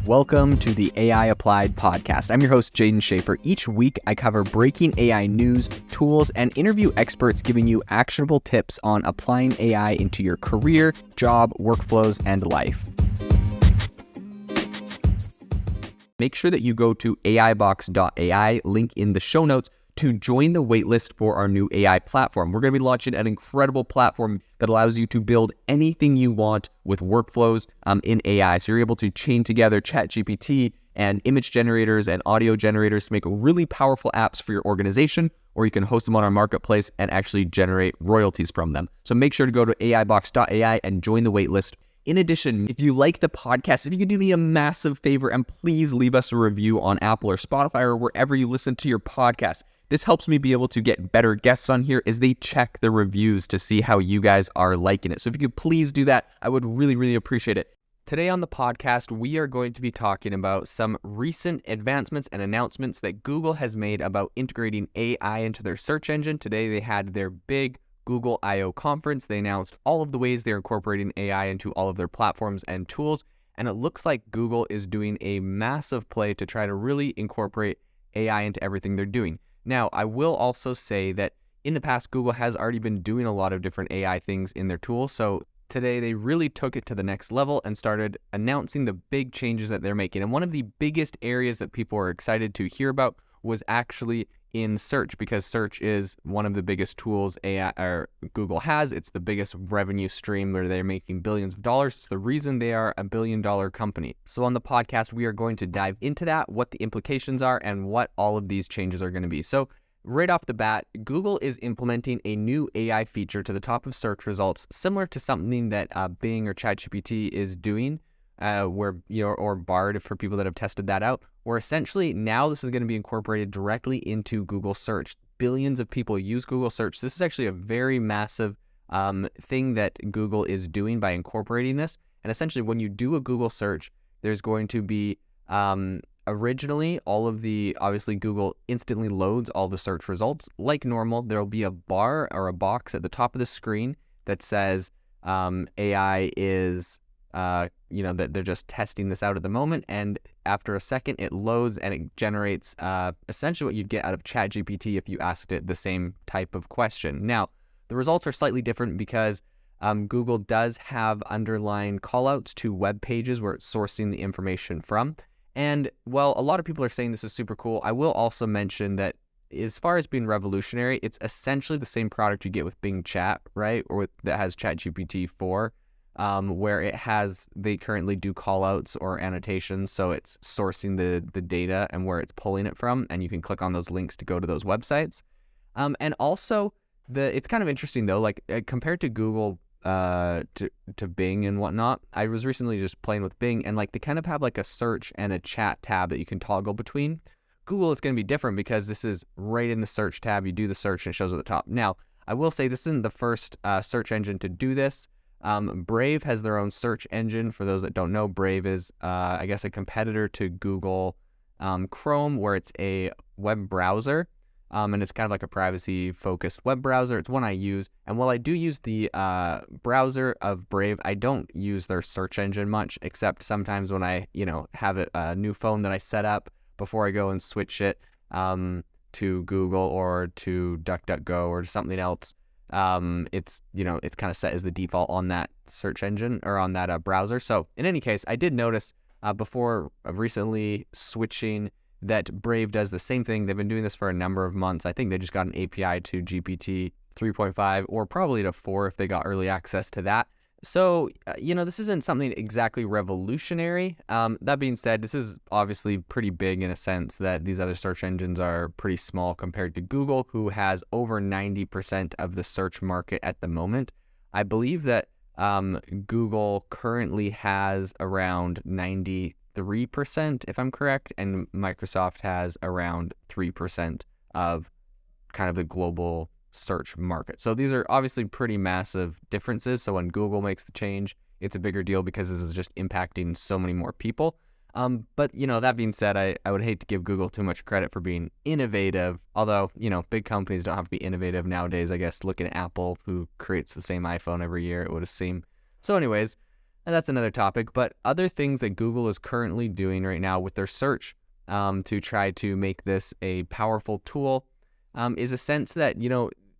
Welcome to the AI Applied podcast. I'm your host, Jaden Schaefer. Each week, I cover breaking AI news, tools, and interview experts giving you actionable tips on applying AI into your career, job, workflows, and life. Make sure that you go to aibox.ai, link in the show notes, to join the waitlist for our new AI platform. We're going to be launching an incredible platform that allows you to build anything you want with workflows in AI. So you're able to chain together ChatGPT and image generators and audio generators to make really powerful apps for your organization, or you can host them on our marketplace and actually generate royalties from them. So make sure to go to aibox.ai and join the waitlist. In addition, if you like the podcast, if you could do me a massive favor and please leave us a review on Apple or Spotify or wherever you listen to your podcast. This helps me be able to get better guests on here as they check the reviews to see how you guys are liking it. So if you could please do that, I would really appreciate it. Today on the podcast, we are going to be talking about some recent advancements and announcements that Google has made about integrating AI into their search engine. Today, they had their big Google I/O conference. They announced all of the ways they're incorporating AI into all of their platforms and tools. And it looks like Google is doing a massive play to try to really incorporate AI into everything they're doing. Now, I will also say that in the past, Google has already been doing a lot of different AI things in their tools. So today, they really took it to the next level and started announcing the big changes that they're making. And one of the biggest areas that people are excited to hear about was actually in search, because search is one of the biggest tools AI or Google has. It's the biggest revenue stream where they're making billions of dollars. It's the reason they are a billion-dollar company. So on the podcast, we are going to dive into that, what the implications are, and what all of these changes are going to be. So right off the bat, Google is implementing a new AI feature to the top of search results, similar to something that Bing or ChatGPT is doing, or Bard for people that have tested that out, where essentially now this is going to be incorporated directly into Google Search. Billions of people use Google Search. This is actually a very massive thing that Google is doing by incorporating this. And essentially, when you do a Google search, there's going to be originally obviously Google instantly loads all the search results. Like normal, there'll be a bar or a box at the top of the screen that says AI is that they're just testing this out at the moment, and after a second it loads and it generates essentially what you'd get out of ChatGPT if you asked it the same type of question. Now, the results are slightly different because Google does have underlying callouts to web pages where it's sourcing the information from. And while a lot of people are saying this is super cool, I will also mention that as far as being revolutionary, it's essentially the same product you get with Bing Chat, right? Or that has ChatGPT 4. Where they currently do callouts or annotations, so it's sourcing the data and where it's pulling it from, and you can click on those links to go to those websites. And also, it's kind of interesting though, like compared to Google, to Bing and whatnot. I was recently just playing with Bing, and like they kind of have like a search and a chat tab that you can toggle between. Google is going to be different because this is right in the search tab. You do the search and it shows at the top. Now, I will say this isn't the first search engine to do this. Brave has their own search engine. For those that don't know, Brave is, I guess, a competitor to Google Chrome, where it's a web browser, and it's kind of like a privacy-focused web browser. It's one I use, and while I do use the browser of Brave, I don't use their search engine much, except sometimes when I, have a new phone that I set up before I go and switch it to Google or to DuckDuckGo or something else. It's kind of set as the default on that search engine or on that browser. So in any case, I did notice before recently switching that Brave does the same thing. They've been doing this for a number of months. I think they just got an API to GPT 3.5 or probably to 4 if they got early access to that. So, this isn't something exactly revolutionary. That being said, this is obviously pretty big in a sense that these other search engines are pretty small compared to Google, who has over 90% of the search market at the moment. I believe that Google currently has around 93%, if I'm correct, and Microsoft has around 3% of kind of the global search market. So these are obviously pretty massive differences. So when Google makes the change, it's a bigger deal because this is just impacting so many more people. But that being said, I would hate to give Google too much credit for being innovative, although, big companies don't have to be innovative nowadays. I guess looking at Apple, who creates the same iPhone every year, it would seem. So anyways, And that's another topic. But other things that Google is currently doing right now with their search to try to make this a powerful tool is a sense that,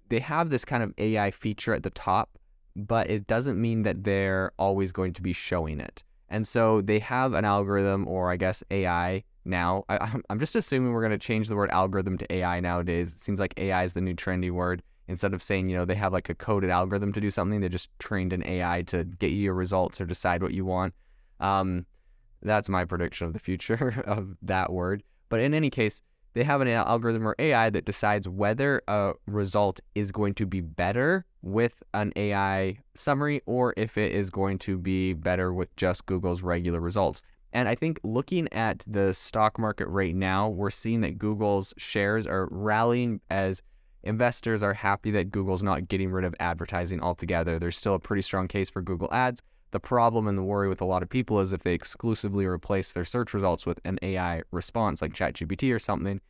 they have this kind of AI feature at the top, but it doesn't mean that they're always going to be showing it. And so they have an algorithm, or I guess AI now. I'm just assuming we're going to change the word algorithm to AI nowadays. It seems like AI is the new trendy word. Instead of saying, they have like a coded algorithm to do something, they just trained an AI to get you your results or decide what you want. That's my prediction of the future of that word. But in any case, they have an algorithm or AI that decides whether a result is going to be better with an AI summary or if it is going to be better with just Google's regular results. And I think looking at the stock market right now, we're seeing that Google's shares are rallying as investors are happy that Google's not getting rid of advertising altogether. There's still a pretty strong case for Google Ads. The problem and the worry with a lot of people is if they exclusively replace their search results with an AI response like ChatGPT or something,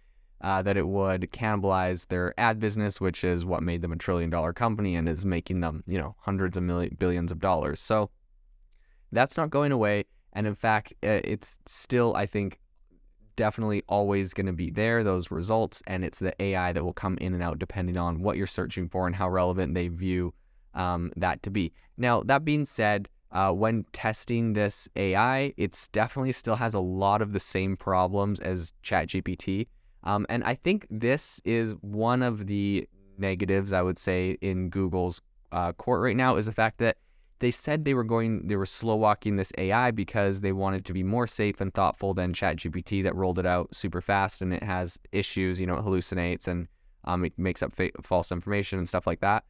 that it would cannibalize their ad business, which is what made them a $1 trillion company and is making them, hundreds of billions of dollars. So that's not going away. And in fact, it's still, I think, definitely always going to be there, those results, and it's the AI that will come in and out depending on what you're searching for and how relevant they view that to be. Now, that being said, when testing this AI, it's definitely still has a lot of the same problems as ChatGPT. And I think this is one of the negatives, I would say, in Google's court right now, is the fact that they said they were slow walking this AI because they wanted to be more safe and thoughtful than ChatGPT that rolled it out super fast, and it has issues, it hallucinates and it makes up false information and stuff like that.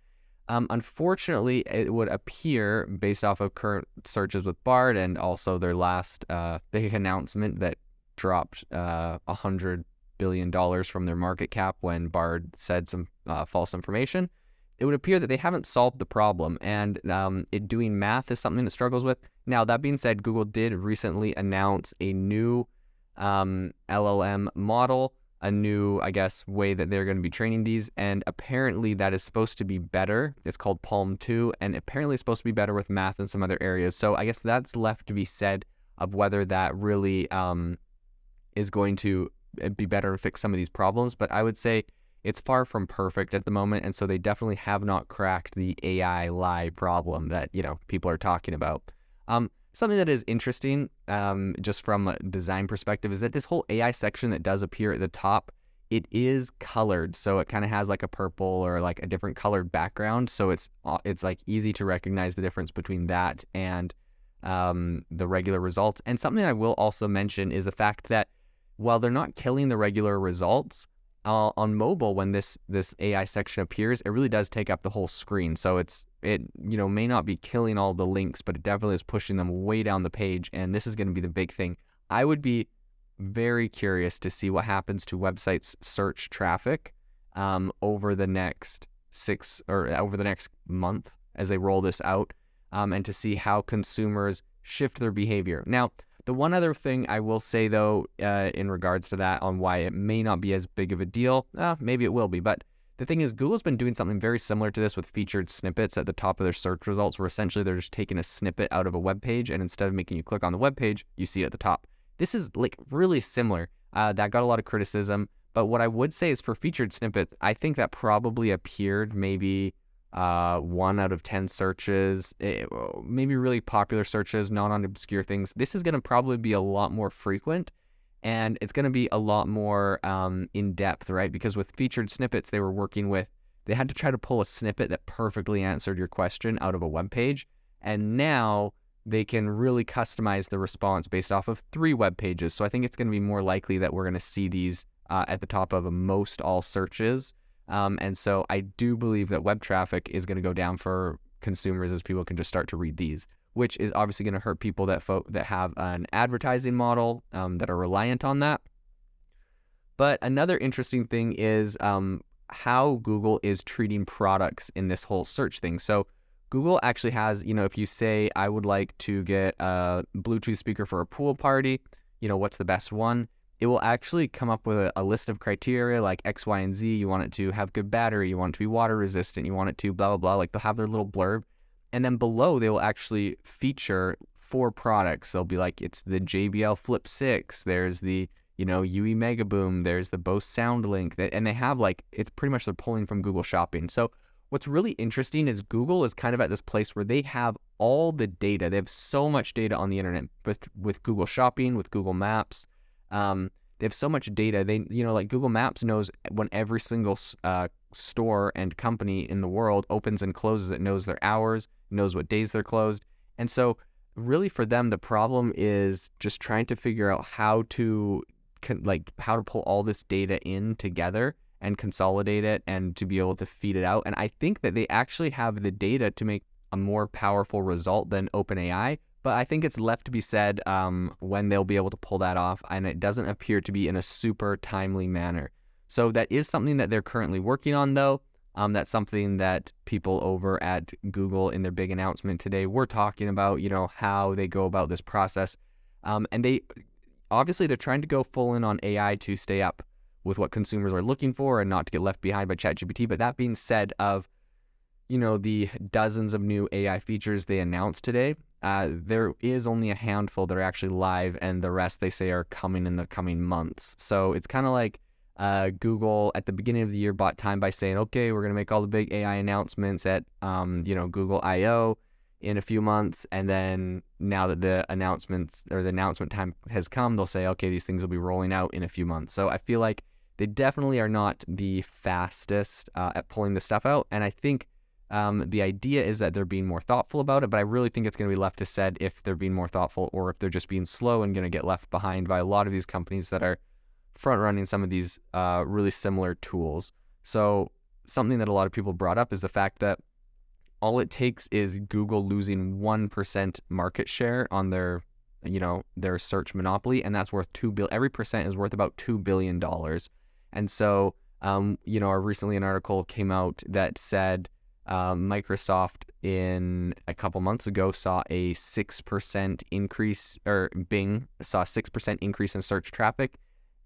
Unfortunately, it would appear, based off of current searches with Bard and also their last big announcement that dropped $100 billion from their market cap when Bard said some false information, it would appear that they haven't solved the problem, and doing math is something that struggles with. Now, that being said, Google did recently announce a new LLM model, a new, I guess, way that they're going to be training these, and apparently that is supposed to be better. It's called Palm 2, and apparently it's supposed to be better with math and some other areas. So I guess that's left to be said of whether that really is going to be better and fix some of these problems. But I would say it's far from perfect at the moment, and so they definitely have not cracked the AI lie problem that, people are talking about. Something that is interesting, just from a design perspective, is that this whole AI section that does appear at the top, it is colored, so it kind of has like a purple or like a different colored background, so it's like easy to recognize the difference between that and the regular results. And something I will also mention is the fact that while they're not killing the regular results, on mobile, when this AI section appears, it really does take up the whole screen. So it may not be killing all the links, but it definitely is pushing them way down the page. And this is going to be the big thing. I would be very curious to see what happens to websites' search traffic over the next month as they roll this out, and to see how consumers shift their behavior. Now, the one other thing I will say, though, in regards to that, on why it may not be as big of a deal, maybe it will be, but the thing is, Google's been doing something very similar to this with featured snippets at the top of their search results, where essentially they're just taking a snippet out of a web page, and instead of making you click on the web page, you see it at the top. This is like really similar. That got a lot of criticism, but what I would say is for featured snippets, I think that probably appeared maybe 1 out of 10 searches, maybe really popular searches, not on obscure things. This is going to probably be a lot more frequent, and it's going to be a lot more in depth, right? Because with featured snippets, they had to try to pull a snippet that perfectly answered your question out of a web page, and now they can really customize the response based off of 3 web pages. So I think it's going to be more likely that we're going to see these at the top of most all searches. And so I do believe that web traffic is going to go down for consumers as people can just start to read these, which is obviously going to hurt people that have an advertising model that are reliant on that. But another interesting thing is how Google is treating products in this whole search thing. So Google actually has, if you say, I would like to get a Bluetooth speaker for a pool party, what's the best one? It will actually come up with a list of criteria like X, Y, and Z. You want it to have good battery. You want it to be water resistant. You want it to blah, blah, blah. Like they'll have their little blurb. And then below, they will actually feature 4 products. They'll be like, it's the JBL Flip 6, there's the, UE Mega Boom, there's the Bose SoundLink, and they have like, it's pretty much they're pulling from Google Shopping. So what's really interesting is Google is kind of at this place where they have all the data. They have so much data on the internet, but with Google Shopping, with Google Maps, they have so much data. They, like Google Maps knows when every single store and company in the world opens and closes. It knows their hours, knows what days they're closed. And so really for them, the problem is just trying to figure out how to pull all this data in together and consolidate it and to be able to feed it out. And I think that they actually have the data to make a more powerful result than OpenAI. But I think it's left to be said when they'll be able to pull that off, and it doesn't appear to be in a super timely manner. So that is something that they're currently working on, though. That's something that people over at Google in their big announcement today were talking about, how they go about this process. And they're trying to go full in on AI to stay up with what consumers are looking for and not to get left behind by ChatGPT. But that being said, of the dozens of new AI features they announced today, there is only a handful that are actually live, and the rest they say are coming in the coming months. So it's kind of like Google at the beginning of the year bought time by saying, okay, we're going to make all the big AI announcements at Google I/O in a few months, and then now that the announcement time has come, they'll say, okay, these things will be rolling out in a few months. So I feel like they definitely are not the fastest at pulling this stuff out, and I think the idea is that they're being more thoughtful about it, but I really think it's going to be left to said if they're being more thoughtful or if they're just being slow and going to get left behind by a lot of these companies that are front running some of these really similar tools. So something that a lot of people brought up is the fact that all it takes is Google losing 1% market share on their search monopoly, and that's worth every percent is worth about $2 billion. And so, recently an article came out that said Microsoft in a couple months ago saw a 6% increase, or Bing saw a 6% increase in search traffic,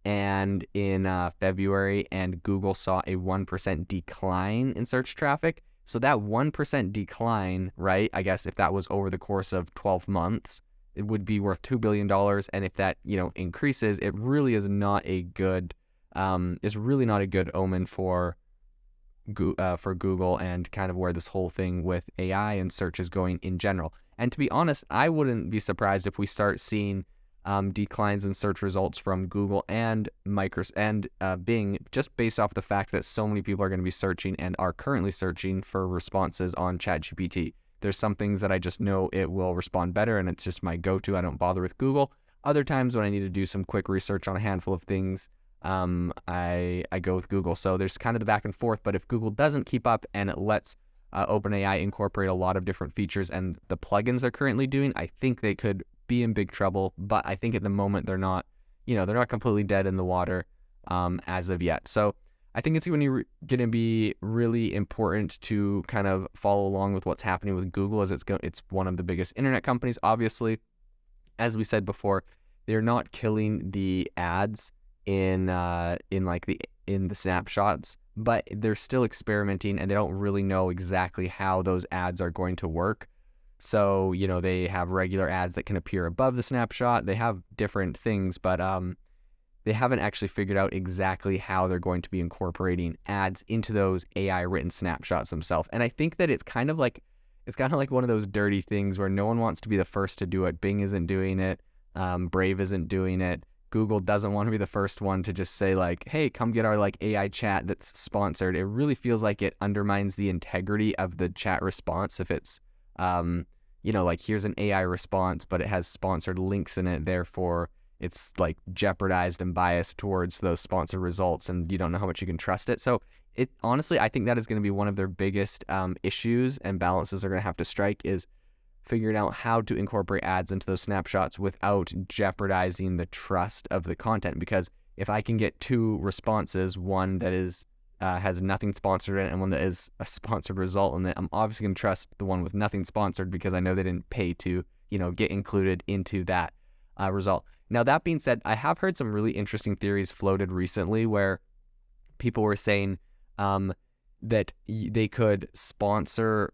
and in February, and Google saw a 1% decline in search traffic. So that 1% decline, right, I guess if that was over the course of 12 months, it would be worth $2 billion. And if that, increases, it really is not a good, omen for Google and kind of where this whole thing with AI and search is going in general. And to be honest, I wouldn't be surprised if we start seeing declines in search results from Google and Microsoft and Bing, just based off the fact that so many people are going to be searching and are currently searching for responses on ChatGPT. There's some things that I just know it will respond better, and it's just my go-to. I don't bother with Google. Other times when I need to do some quick research on a handful of things, I go with Google. So there's kind of the back and forth, but if Google doesn't keep up and it lets OpenAI incorporate a lot of different features and the plugins they're currently doing, I think they could be in big trouble. But I think at the moment they're not completely dead in the water as of yet. So I think it's going to be really important to kind of follow along with what's happening with Google, as it's one of the biggest internet companies. Obviously, as we said before, they're not killing the ads in the snapshots, but they're still experimenting, and they don't really know exactly how those ads are going to work. So, they have regular ads that can appear above the snapshot. They have different things, but they haven't actually figured out exactly how they're going to be incorporating ads into those AI written snapshots themselves. And I think that it's kind of like one of those dirty things where no one wants to be the first to do it. Bing isn't doing it. Brave isn't doing it. Google doesn't want to be the first one to just say like, hey, come get our AI chat that's sponsored. It really feels like it undermines the integrity of the chat response if it's here's an AI response, but it has sponsored links in it. Therefore, it's jeopardized and biased towards those sponsored results, and you don't know how much you can trust it. So honestly, I think that is going to be one of their biggest issues and balances they're going to have to strike, is figuring out how to incorporate ads into those snapshots without jeopardizing the trust of the content. Because if I can get two responses, one that is has nothing sponsored in it and one that is a sponsored result in it, I'm obviously going to trust the one with nothing sponsored because I know they didn't pay to get included into that result. Now, that being said, I have heard some really interesting theories floated recently where people were saying that they could sponsor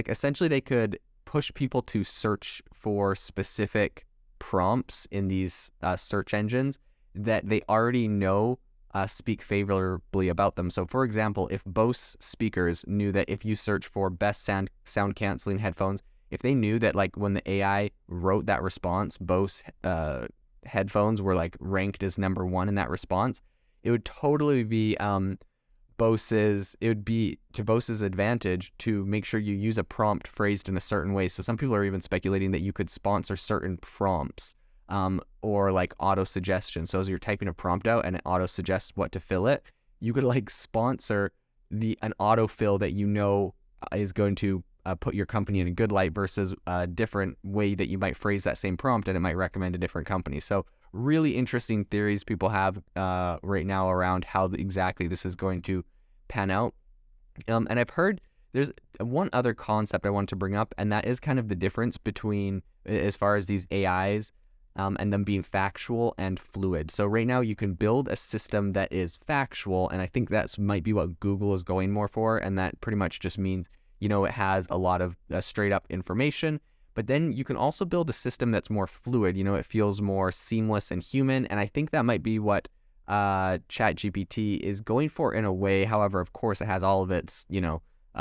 essentially they could push people to search for specific prompts in these search engines that they already know speak favorably about them. So for example, if Bose speakers knew that if you search for best sound canceling headphones, if they knew that like when the AI wrote that response, Bose headphones were like ranked as number one in that response, it would totally be it would be to Bose's advantage to make sure you use a prompt phrased in a certain way. So some people are even speculating that you could sponsor certain prompts or like auto suggestion. So as you're typing a prompt out and it auto suggests what to fill it, you could like sponsor an autofill that you know is going to put your company in a good light versus a different way that you might phrase that same prompt and it might recommend a different company. So really interesting theories people have right now around how exactly this is going to pan out. And I've heard there's one other concept I want to bring up, and that is kind of the difference between as far as these AIs and them being factual and fluid. So right now you can build a system that is factual, and I think that might be what Google is going more for, and that pretty much just means, you know, it has a lot of straight up information. But then you can also build a system that's more fluid. You know, it feels more seamless and human. And I think that might be what ChatGPT is going for in a way. However, of course, it has all of its,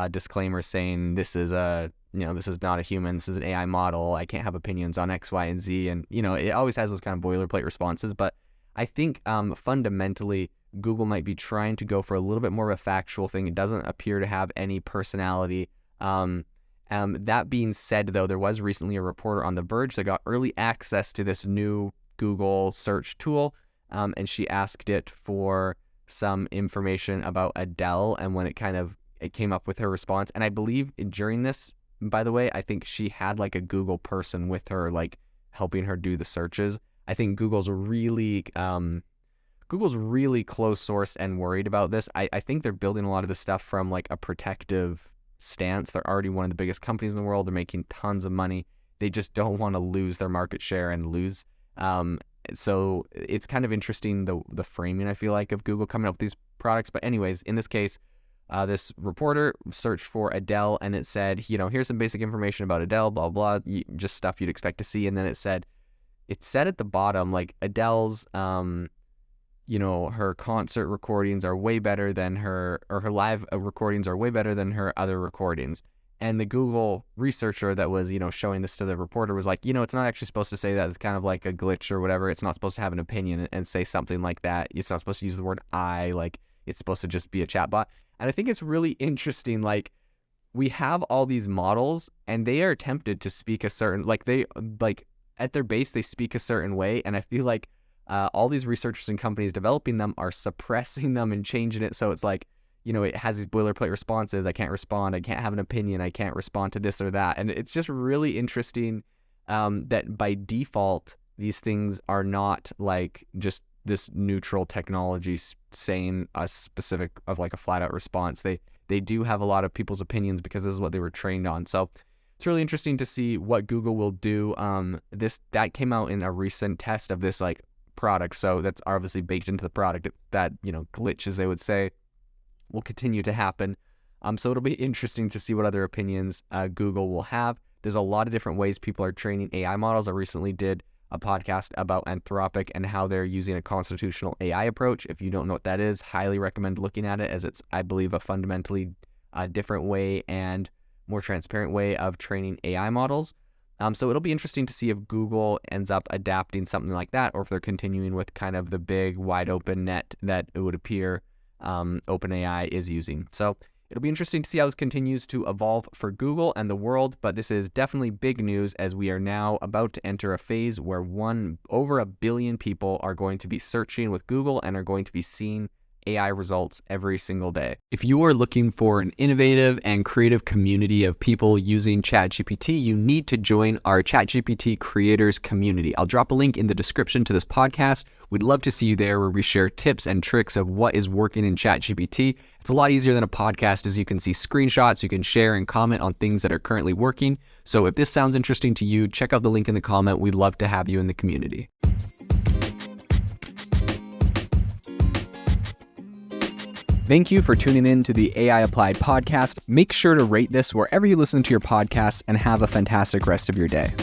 disclaimers saying this is this is not a human. This is an AI model. I can't have opinions on X, Y, and Z. And, it always has those kind of boilerplate responses. But I think fundamentally, Google might be trying to go for a little bit more of a factual thing. It doesn't appear to have any personality. That being said, though, there was recently a reporter on The Verge that got early access to this new Google search tool, and she asked it for some information about Adele, and when it came up with her response. And I believe during this, by the way, I think she had like a Google person with her, like helping her do the searches. I think Google's really close source and worried about this. I think they're building a lot of this stuff from like a protective stance. They're already one of the biggest companies in the world. They're making tons of money. They just don't want to lose their market share and lose. So it's kind of interesting, the framing, I feel like, of Google coming up with these products. But anyways, in this case, this reporter searched for Adele, and it said, here's some basic information about Adele, blah, blah, just stuff you'd expect to see. And then it said at the bottom, like, Adele's, her concert recordings are way better than her live recordings are way better than her other recordings. And the Google researcher that was, showing this to the reporter was like, it's not actually supposed to say that. It's kind of like a glitch or whatever. It's not supposed to have an opinion and say something like that. It's not supposed to use the word I, like it's supposed to just be a chatbot. And I think it's really interesting. Like, we have all these models and they are tempted to speak a certain, at their base, they speak a certain way. And I feel like all these researchers and companies developing them are suppressing them and changing it. So it's like, it has these boilerplate responses. I can't respond. I can't have an opinion. I can't respond to this or that. And it's just really interesting that by default, these things are not like just this neutral technology saying a specific of like a flat out response. They do have a lot of people's opinions because this is what they were trained on. So it's really interesting to see what Google will do. That came out in a recent test of this like product. So that's obviously baked into the product. That, glitch, as they would say, will continue to happen. So it'll be interesting to see what other opinions Google will have. There's a lot of different ways people are training AI models. I recently did a podcast about Anthropic and how they're using a constitutional AI approach. If you don't know what that is, highly recommend looking at it, as it's, I believe, a fundamentally different way and more transparent way of training AI models. So it'll be interesting to see if Google ends up adapting something like that, or if they're continuing with kind of the big wide open net that it would appear OpenAI is using. So it'll be interesting to see how this continues to evolve for Google and the world, but this is definitely big news, as we are now about to enter a phase where over 1 billion people are going to be searching with Google and are going to be seeing AI results every single day. If you are looking for an innovative and creative community of people using ChatGPT, you need to join our ChatGPT creators community. I'll drop a link in the description to this podcast. We'd love to see you there, where we share tips and tricks of what is working in ChatGPT. It's a lot easier than a podcast, as you can see screenshots, you can share and comment on things that are currently working. So if this sounds interesting to you, check out the link in the comment. We'd love to have you in the community. Thank you for tuning in to the AI Applied podcast. Make sure to rate this wherever you listen to your podcasts and have a fantastic rest of your day.